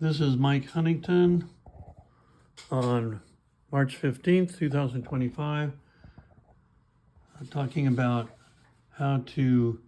This is Mike Huntington on March 15th, 2025, talking about how to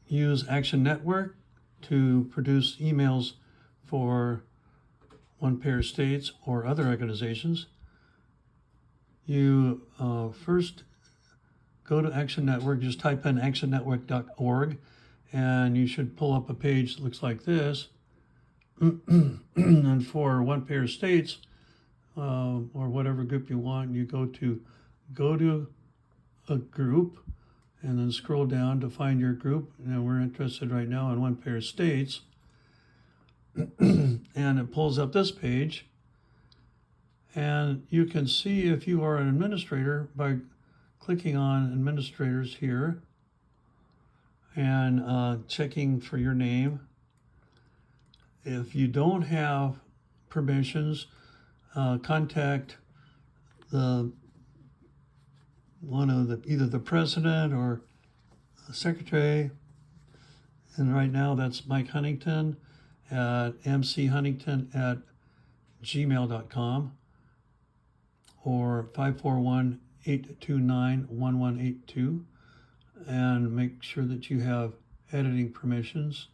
use Action Network to produce emails for One Pair States or other organizations. You first go to Action Network, just type in actionnetwork.org, and you should pull up a page that looks like this. And for One Pair States, or whatever group you want, you go to a group and then scroll down to find your group. And we're interested right now in One Pair States. And it pulls up this page. And you can see if you are an administrator by clicking on administrators here and checking for your name. If you don't have permissions, contact either the president or the secretary. And right now that's Mike Huntington at mchuntington@gmail.com or 541-829-1182, and make sure that you have editing permissions.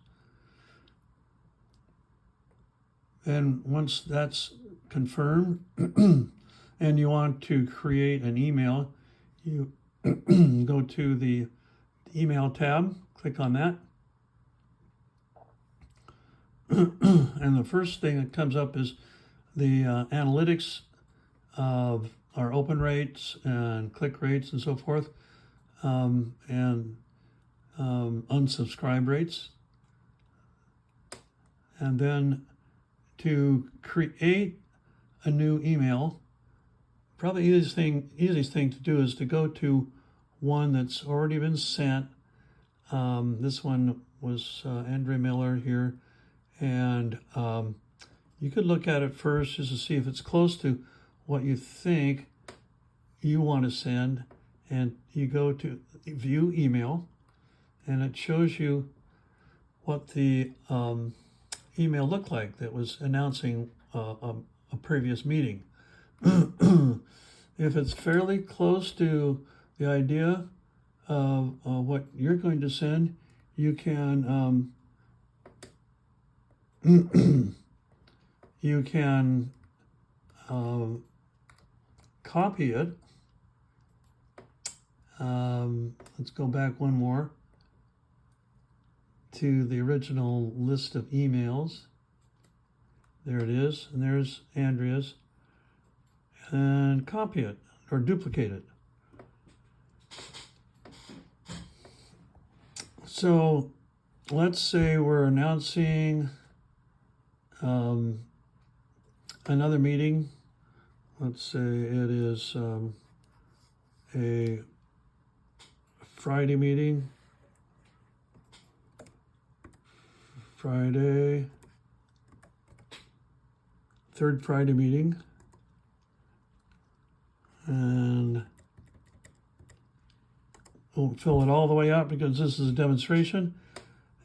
And once that's confirmed and you want to create an email, you go to the email tab, click on that. And the first thing that comes up is the analytics of our open rates and click rates and so forth, and unsubscribe rates. And then to create a new email, probably the easiest thing to do is to go to one that's already been sent. This one was Andre Miller here, and you could look at it first just to see if it's close to what you think you want to send, and you go to view email, and it shows you what the email looked like that was announcing a previous meeting. If it's fairly close to the idea of what you're going to send, you can copy it. Let's go back one more to the original list of emails. There it is, and there's Andrea's. And copy it or duplicate it. So let's say we're announcing another meeting. Let's say it is a Friday meeting. Third Friday meeting. And won't fill it all the way out because this is a demonstration.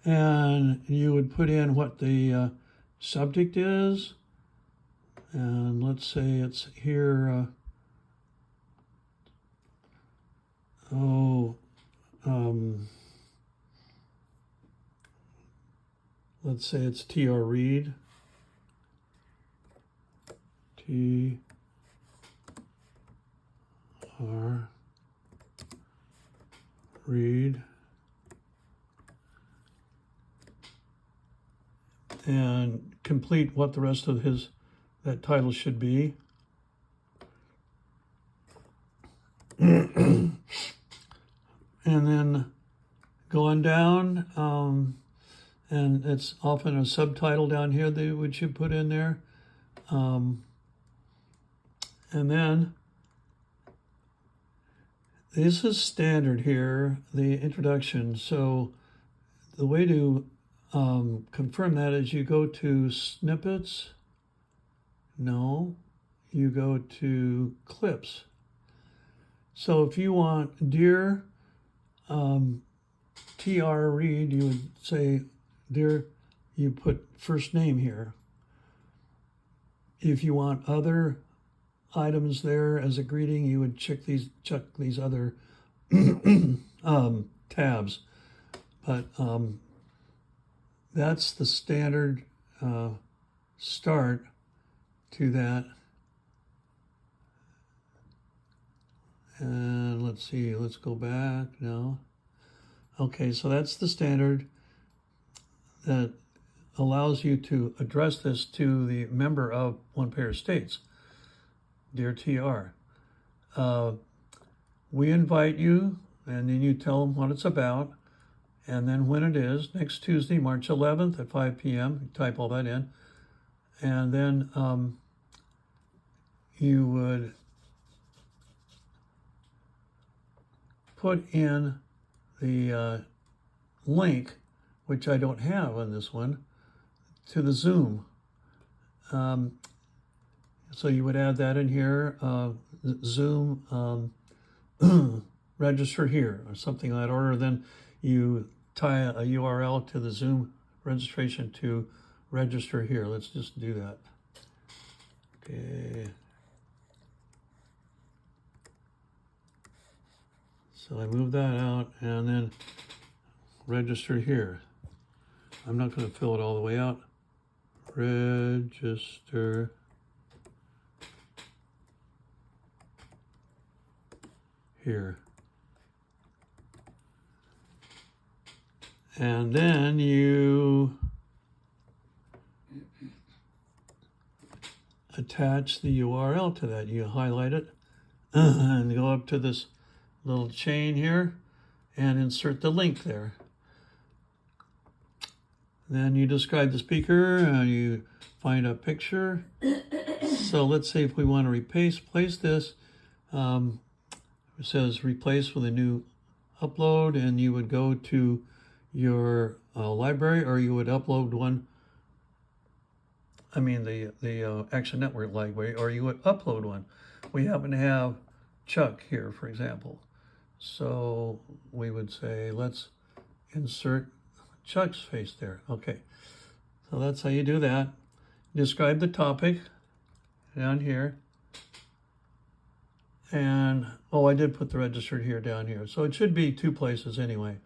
And you would put in what the subject is. And let's say it's here, let's say it's T.R. Reid. T.R. Reid. And complete what the rest of that title should be. And then going down, and it's often a subtitle down here which you put in there. And then this is standard here, the introduction. So the way to confirm that is you go to snippets. No, you go to clips. So if you want Dear T.R. Reid, you would say, Dear, you put first name here. If you want other items there as a greeting, you would check these other tabs. But that's the standard start to that. And let's see, let's go back now. Okay, so that's the standard that allows you to address this to the member of One Pair States. Dear TR, we invite you, and then you tell them what it's about, and then when it is, next Tuesday, March 11th at 5 p.m., you type all that in, and then you would put in the link, which I don't have on this one, to the Zoom. So you would add that in here, Zoom register here, or something of that order. Then you tie a URL to the Zoom registration to register here. Let's just do that. Okay. So I move that out and then register here. I'm not going to fill it all the way out. Register here. And then you attach the URL to that. You highlight it and go up to this little chain here and insert the link there. Then you describe the speaker, you find a picture. So let's say if we want to place this, it says replace with a new upload, and you would go to your library, or you would upload one, the Action Network library, or you would upload one. We happen to have Chuck here, for example. So we would say, let's insert Chuck's face there. Okay, so that's how you do that. Describe the topic down here. And, I did put the registered here down here. So it should be two places anyway.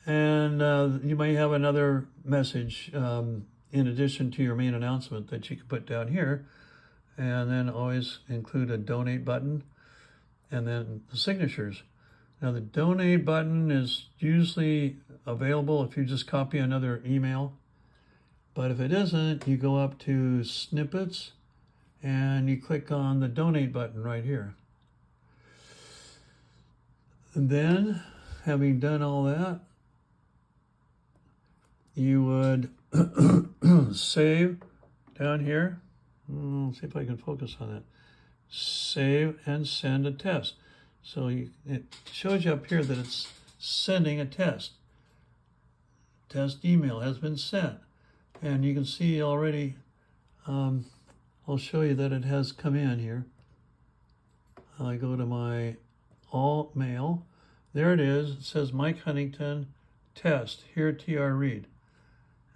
And you may have another message in addition to your main announcement that you can put down here. And then always include a donate button and then the signatures. Now the donate button is usually available if you just copy another email. But if it isn't, you go up to snippets and you click on the donate button right here. And then, having done all that, you would save down here. Let's see if I can focus on that. Save and send a test. So it shows you up here that it's sending a test. Test email has been sent. And you can see already, I'll show you that it has come in here. I go to my alt mail. There it is. It says Mike Huntington test. Here TR Reid.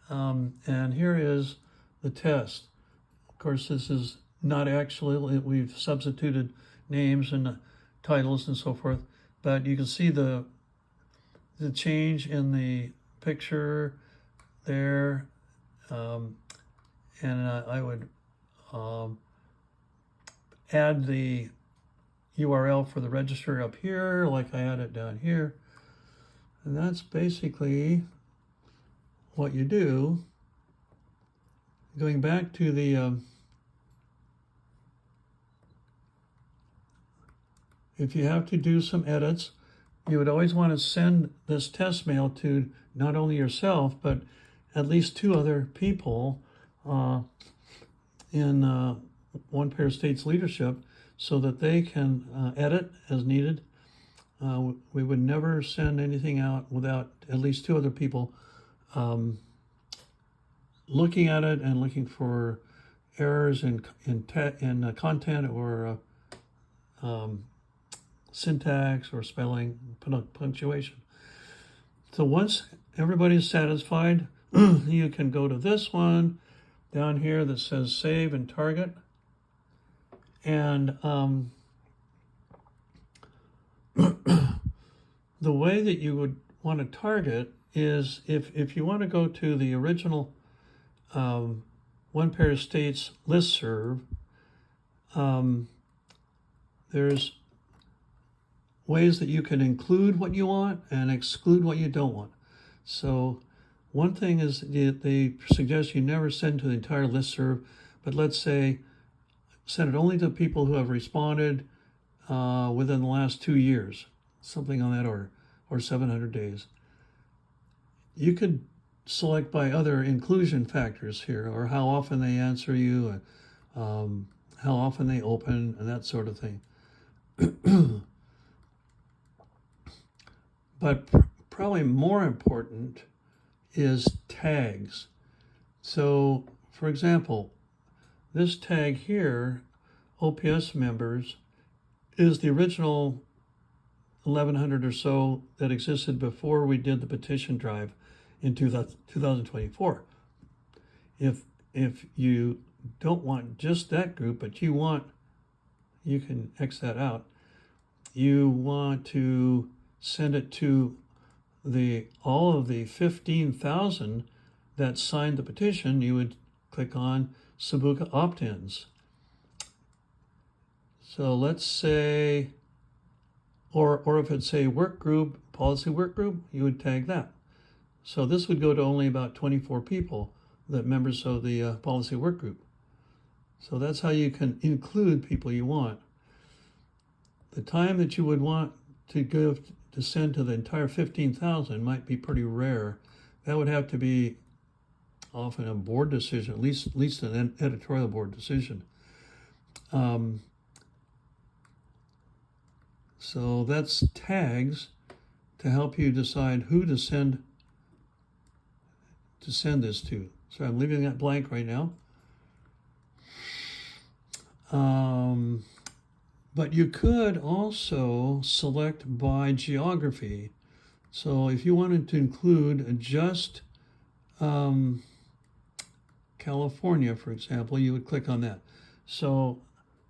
And here is the test. Of course, this is not actually, we've substituted names and titles and so forth, but you can see the change in the picture there. And I would add the URL for the register up here, like I had it down here. And that's basically what you do. Going back to the, if you have to do some edits, you would always want to send this test mail to not only yourself, but at least two other people in One Pair States leadership, so that they can edit as needed. We would never send anything out without at least two other people looking at it and looking for errors in content or syntax or spelling, punctuation. So once everybody's satisfied, you can go to this one down here that says save and target. And the way that you would want to target is if you want to go to the original One Pair States listserv, there's ways that you can include what you want and exclude what you don't want. So one thing is they suggest you never send to the entire listserv, but let's say send it only to people who have responded within the last 2 years, something on that order, or 700 days. You could select by other inclusion factors here, or how often they answer you, and how often they open, and that sort of thing. But probably more important is tags. So, for example, this tag here, OPS members, is the original 1,100 or so that existed before we did the petition drive in 2024. If you don't want just that group, but you can X that out. You want to send it to all of the 15,000 that signed the petition, you would click on Sabuca opt-ins. So let's say, or if it's a work group, policy work group, you would tag that. So this would go to only about 24 people, that members of the policy work group. So that's how you can include people you want. The time that you would want to send to the entire 15,000 might be pretty rare. That would have to be often a board decision, at least an editorial board decision. So that's tags to help you decide who to send this to. So I'm leaving that blank right now. But you could also select by geography. So if you wanted to include just California, for example, you would click on that. So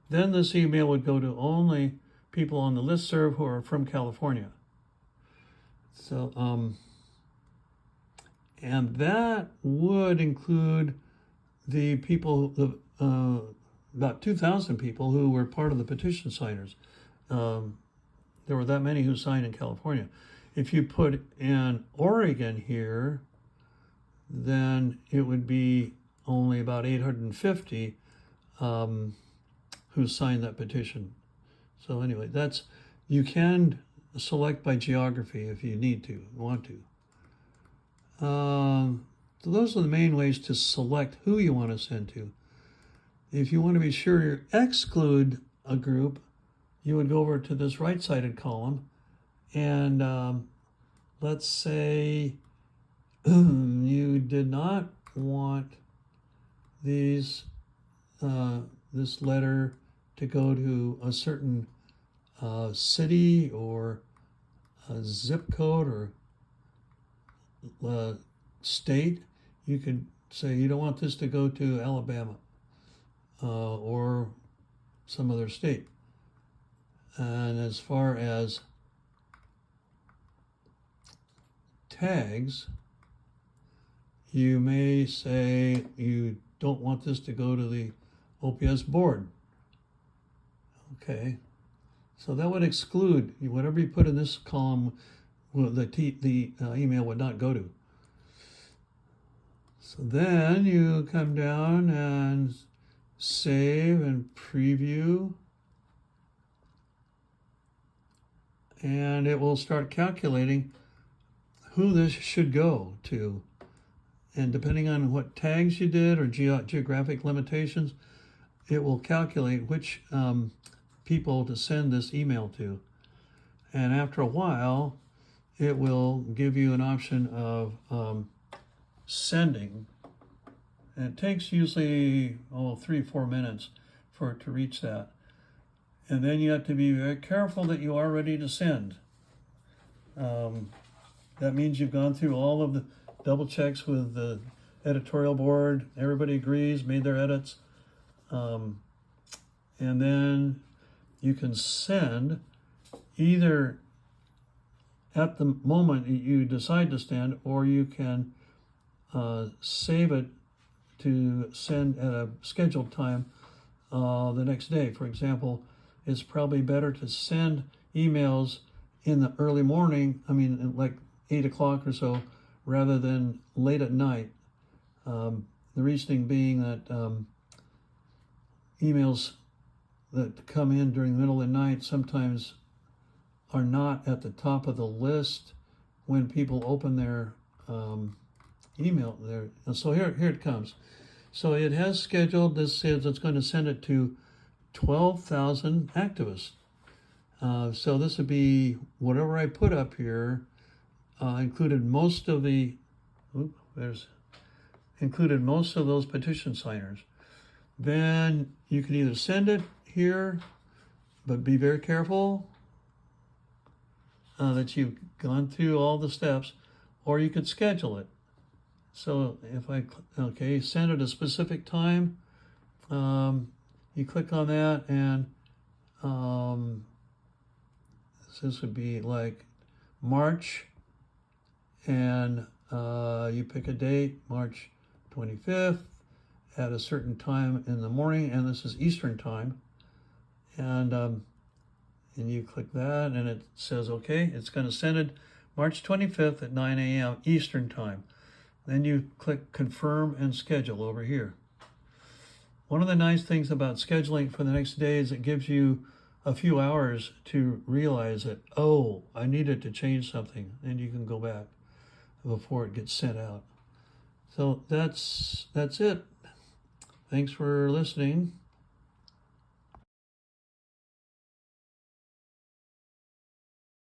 then this email would go to only people on the listserv who are from California. So, and that would include the people, about 2,000 people who were part of the petition signers. There were that many who signed in California. If you put in Oregon here, then it would be only about 850 who signed that petition. So anyway, you can select by geography if you want to. So those are the main ways to select who you want to send to. If you want to be sure you exclude a group, you would go over to this right-sided column, and let's say you did not want this letter to go to a certain city or a zip code or state. You could say you don't want this to go to Alabama or some other state. And as far as tags, you may say you don't want this to go to the OPS board. Okay, so that would exclude whatever you put in this column, the email would not go to. So then you come down and save and preview, and it will start calculating who this should go to. And depending on what tags you did or geographic limitations, it will calculate which people to send this email to. And after a while, it will give you an option of sending. And it takes usually 3-4 minutes for it to reach that. And then you have to be very careful that you are ready to send. That means you've gone through all of the double checks with the editorial board. Everybody agrees, made their edits. And then you can send either at the moment you decide to send, or you can save it to send at a scheduled time the next day. For example, it's probably better to send emails in the early morning, like 8 o'clock or so, rather than late at night. The reasoning being that emails that come in during the middle of the night sometimes are not at the top of the list when people open their email there. And so here it comes. So it has scheduled, this says it's going to send it to 12,000 activists. So this would be whatever I put up here, included most of those petition signers. Then you can either send it here, but be very careful that you've gone through all the steps, or you could schedule it. So if send at a specific time, you click on that, and this would be like March, and you pick a date, March 25th, at a certain time in the morning, and this is Eastern time, and you click that, and it says, okay, it's going to send it March 25th at 9 a.m. Eastern time. Then you click confirm and schedule over here. One of the nice things about scheduling for the next day is it gives you a few hours to realize that, oh, I needed to change something, and you can go back before it gets sent out. So that's it. Thanks for listening.